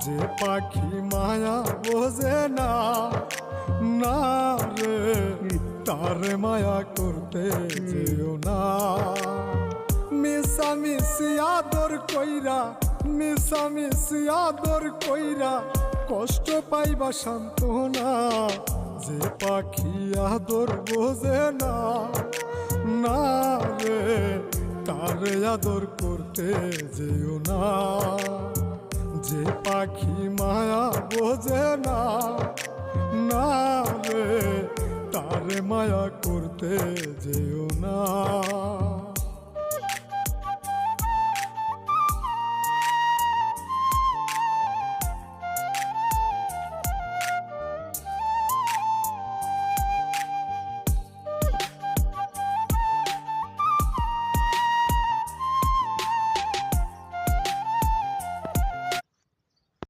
যে পাখি মায়া বোঝে না, না রে তারে মায়া করতে যেও না। মিশামিশি আদর কইরা, মিশামিশি আদর কইরা কষ্ট পাইবা সান্ত্বনা। যে পাখি আদর বোঝে না, না রে তারে আদর করতে যেও না। যে পাখি মায়া বোঝে না, না রে তারে মায়া করতে যেও না।